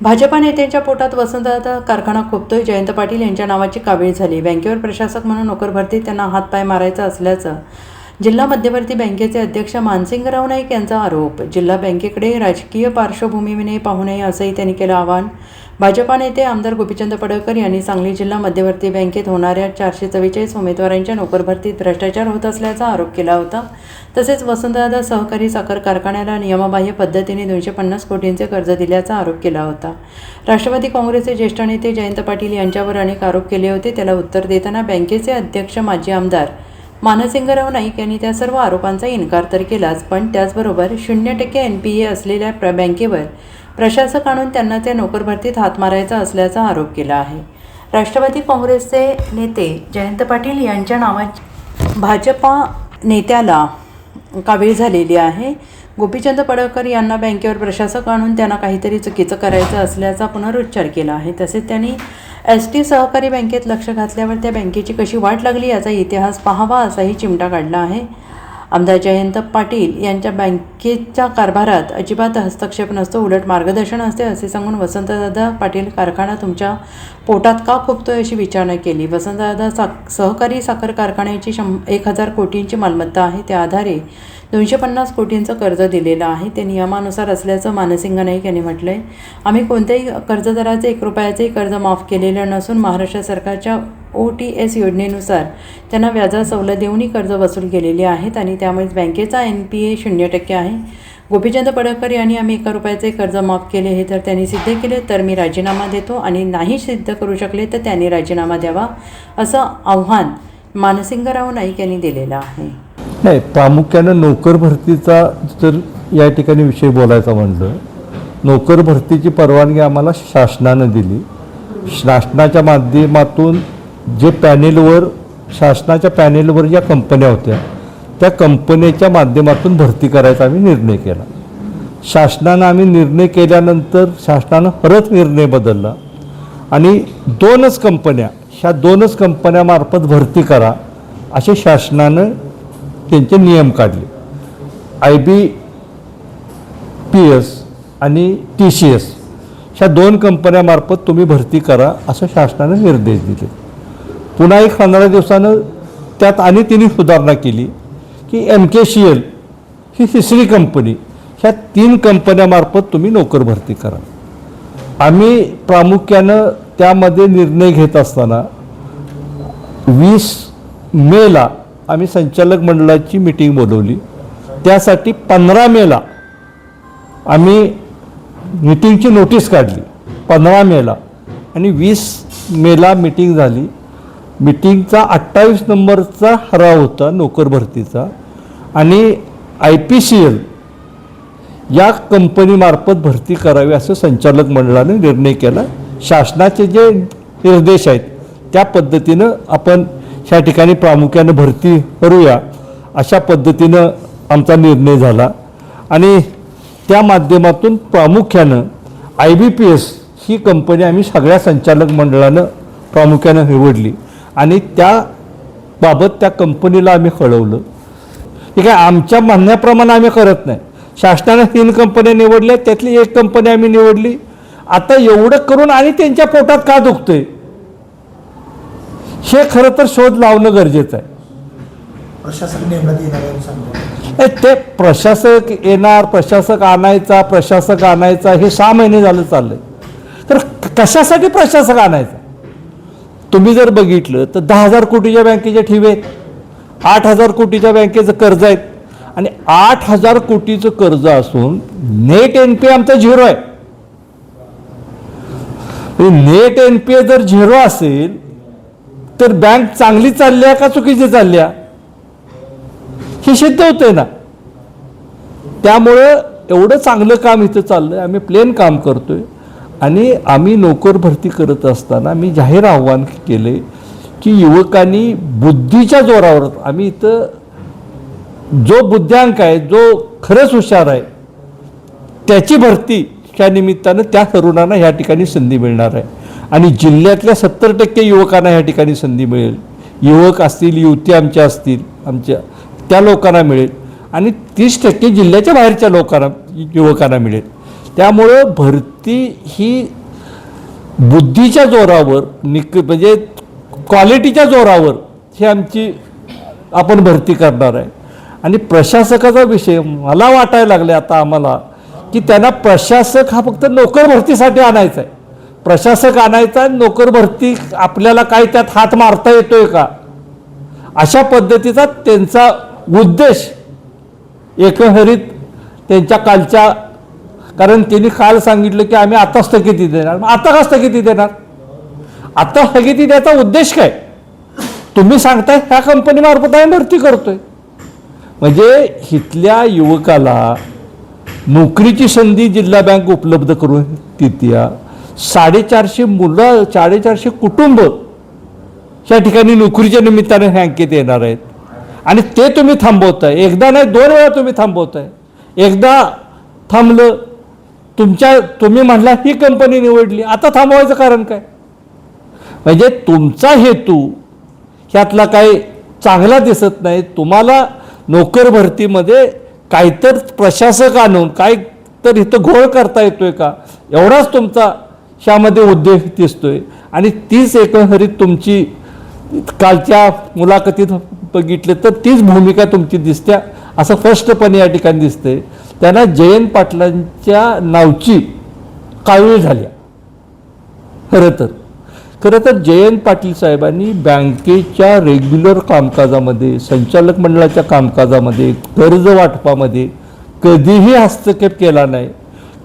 भाजपा नेत्यांच्या पोटात वसंतदादा कारखाना खोपतोय. जयंत पाटील यांच्या नावाची कावीळ झाली. बँकेवर प्रशासक म्हणून नोकर भरतीत त्यांना हातपाय मारायचा असल्याचं जिल्हा मध्यवर्ती बँकेचे अध्यक्ष मानसिंगराव नाईक यांचा आरोप. जिल्हा बँकेकडे राजकीय पार्श्वभूमीने पाहू नये असंही त्यांनी केलं आवाहन. भाजपा नेते आमदार गोपीचंद पडळकर यांनी सांगली जिल्हा मध्यवर्ती बँकेत होणाऱ्या 444 उमेदवारांच्या नोकर भरतीत भ्रष्टाचार होत असल्याचा आरोप केला होता. तसेच वसंतदादा सहकारी साखर कारखान्याला नियमबाह्य पद्धतीने 250 कोटींचे कर्ज दिल्याचा आरोप केला होता. राष्ट्रवादी काँग्रेसचे ज्येष्ठ नेते जयंत पाटील यांच्यावर अनेक आरोप केले होते. त्याला उत्तर देताना बँकेचे अध्यक्ष माजी आमदार मानसिंगराव नाईक यांनी त्या सर्व आरोपांचा इन्कार तर केलाच, पण त्याचबरोबर 0% NPA असलेल्या बँकेवर प्रशासक आणून त्यांना त्या नोकर भरतीत हात मारायचा असल्याचा आरोप केला आहे. राष्ट्रवादी काँग्रेसचे नेते जयंत पाटील यांच्या नावाची भाजपा नेत्याला कावीळ झालेली आहे. गोपीचंद पडळकर यांना बँकेवर प्रशासक आणून त्यांना काहीतरी चुकीचं करायचं असल्याचा पुनरुच्चार केला आहे. तसेच त्यांनी ST सहकारी बँकेत लक्ष घातल्यावर त्या बँकेची कशी वाट लागली याचा इतिहास पाहावा असाही चिमटा काढला आहे. आमदार जयंत पाटील यांच्या बँकेच्या कारभारात अजिबात हस्तक्षेप नसतो, उलट मार्गदर्शन असते असे सांगून वसंतदादा पाटील कारखाना तुमच्या पोटात का खोपतोय अशी विचारणा केली. वसंतदादा सहकारी साखर कारखान्याची 1000 कोटींची मालमत्ता आहे. त्या आधारे 250 कोटींचं कर्ज दिलेलं आहे. ते नियमानुसार असल्याचं मानसिंग नाईक यांनी म्हटलं आहे. आम्ही कोणत्याही कर्जदाराचे 1 रुपयाचेही कर्ज माफ केलेलं नसून महाराष्ट्र सरकारच्या OTS योजनेनुसार त्यांना व्याजा सवलत देऊनही कर्ज वसूल केलेली आहेत आणि त्यामुळेच बँकेचा NPA 0% आहे. गोपीचंद पडळकर यांनी आम्ही 1 रुपयाचे कर्ज माफ केले हे जर त्यांनी सिद्ध केले तर मी राजीनामा देतो आणि नाही सिद्ध करू शकले तर त्यांनी राजीनामा द्यावा असं आव्हान मानसिंगराव नाईक यांनी दिलेलं आहे. नाही, प्रामुख्यानं नोकर भरतीचा जर या ठिकाणी विषय बोलायचा म्हणलं, नोकर भरतीची परवानगी आम्हाला शासनानं दिली. शासनाच्या माध्यमातून जे पॅनेलवर शासनाच्या पॅनेलवर ज्या कंपन्या होत्या त्या कंपन्याच्या माध्यमातून भरती करायचा आम्ही निर्णय केला. शासनानं आम्ही निर्णय केल्यानंतर शासनानं परत निर्णय बदलला आणि 2च कंपन्या, ह्या 2च कंपन्यामार्फत भरती करा असे शासनानं त्यांचे नियम काढले. IBPS आणि TCS ह्या 2 कंपन्यामार्फत तुम्ही भरती करा असं शासनानं निर्देश दिले. पुन्हा 15 दिवसानं त्यात आणि तिने सुधारणा केली की MKCL ही 3री कंपनी, ह्या 3 कंपन्यामार्फत तुम्ही नोकर भरती करा. आम्ही प्रामुख्यानं त्यामध्ये निर्णय घेत असताना 20 मेला आम्ही संचालक मंडळाची मीटिंग बोलवली. त्यासाठी 15 मेला आम्ही मीटिंगची नोटीस काढली 15 मेला आणि 20 मेला मीटिंग झाली. मीटिंगचा 28 नंबरचा ठराव होता नोकर भरतीचा आणि IPCL या कंपनीमार्फत भरती करावी असं संचालक मंडळाने निर्णय केला. शासनाचे जे निर्देश आहेत त्या पद्धतीनं आपण ह्या ठिकाणी प्रामुख्यानं भरती करूया अशा पद्धतीनं आमचा निर्णय झाला आणि त्या माध्यमातून प्रामुख्यानं IBPS ही कंपनी आम्ही सगळ्या संचालक मंडळानं प्रामुख्यानं निवडली आणि त्याबाबत त्या कंपनीला आम्ही कळवलं. ठीक आहे, आमच्या म्हणण्याप्रमाणे आम्ही करत नाही. शासनानं 3 कंपन्या निवडल्या, त्यातली 1 कंपनी आम्ही निवडली. आता एवढं करून आणि त्यांच्या पोटात का दुखतंय हे खरं तर शोध लावणं गरजेचं आहे. प्रशासक नेमण्यात येणार ते प्रशासक येणार, प्रशासक आणायचा हे 6 महिने झालं चाललंय. तर कशासाठी प्रशासक आणायचा? तुम्ही जर बघितलं तर 10,000 कोटीच्या बँकेच्या ठेवी आहेत, 8,000 कोटीच्या बँकेचं कर्ज आहेत आणि 8,000 कोटीचं कर्ज असून नेट NPA आमचा 0 आहे. नेट NPA जर 0 असेल तर बँक चांगली चालली आहे का चुकीची चालली आहे हे सिद्ध होतंय ना. त्यामुळं एवढं चांगलं काम इथं चाललंय, आम्ही प्लेन काम करतोय आणि आम्ही नोकर भरती करत असताना मी जाहीर आव्हान केले की युवकांनी बुद्धीच्या जोरावर, आम्ही इथं जो बुद्ध्यांक आहे, जो खरंच हुशार आहे त्याची भरती ह्या निमित्तानं त्या तरुणांना ह्या ठिकाणी संधी मिळणार आहे आणि जिल्ह्यातल्या 70% युवकांना ह्या ठिकाणी संधी मिळेल. युवक असतील, युवती आमच्या असतील, आमच्या त्या लोकांना मिळेल आणि 30% जिल्ह्याच्या बाहेरच्या लोकांना, युवकांना मिळेल. त्यामुळं भरती ही बुद्धीच्या जोरावर म्हणजे क्वालिटीच्या जोरावर ही आमची आपण भरती करणार आहे. आणि प्रशासकाचा विषय मला वाटायला लागले आता आम्हाला की त्यांना प्रशासक हा फक्त नोकर भरतीसाठी आणायचा आहे. प्रशासक आणायचा, नोकर भरती आपल्याला काय त्यात हात मारता येतोय का, अशा पद्धतीचा त्यांचा उद्देश एकंदरीत त्यांच्या कालच्या, कारण त्यांनी काल सांगितलं की आम्ही आता स्थगिती देणार. आता का स्थगिती देणार? आता स्थगिती द्यायचा उद्देश काय? तुम्ही सांगताय ह्या कंपनीमार्फत आम्ही भरती करतोय. म्हणजे इथल्या युवकाला नोकरीची संधी जिल्हा बँक उपलब्ध करून देते. 450 मुलं, 450 कुटुंब या ठिकाणी नोकरीच्या निमित्ताने बँकेत येणार आहेत आणि ते तुम्ही थांबवताय. एकदा नाही 2 वेळा तुम्ही थांबवताय. एकदा थांबलं, तुम्ही म्हटला ही कंपनी निवडली, आता थांबवायचं कारण काय? म्हणजे तुमचा हेतू ह्यातला काही चांगला दिसत नाही. तुम्हाला नोकर भरतीमध्ये काहीतर प्रशासक आणून काय तर इथं घोळ करता येतोय का, एवढाच तुमचा ह्यामध्ये उद्देश दिसतोय. आणि तीच एकंदरीत तुमची कालच्या मुलाखतीत बघितले तर तीच भूमिका तुमची दिसत्या असं स्पष्टपणे या ठिकाणी दिसतंय. त्यांना जयंत पाटलांच्या नावची कावीळ झाली. खरं तर जयंत पाटील साहेबांनी बँकेच्या रेग्युलर कामकाजामध्ये, संचालक मंडळाच्या कामकाजामध्ये, कर्ज वाटपामध्ये कधीही हस्तक्षेप केला नाही.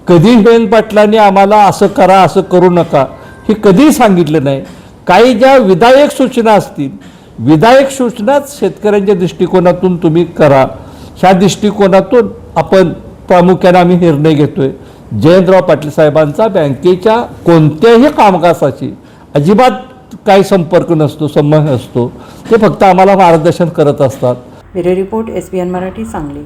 कधी जयंत पाटलांनी आम्हाला असं करा, असं करू नका हे कधीही सांगितलं नाही. काही ज्या विधायक सूचना असतील, विधायक सूचनाच शेतकऱ्यांच्या दृष्टिकोनातून तुम्ही करा, ह्या दृष्टिकोनातून आपण प्रामुख्याने आम्ही निर्णय घेतोय. जयंतराव पाटील साहेबांचा बँकेच्या कोणत्याही कामकाजाशी अजिबात काही संपर्क नसतो, संबंध नसतो. ते फक्त आम्हाला मार्गदर्शन करत असतात. Bureau report, SBN Marathi, Sangli.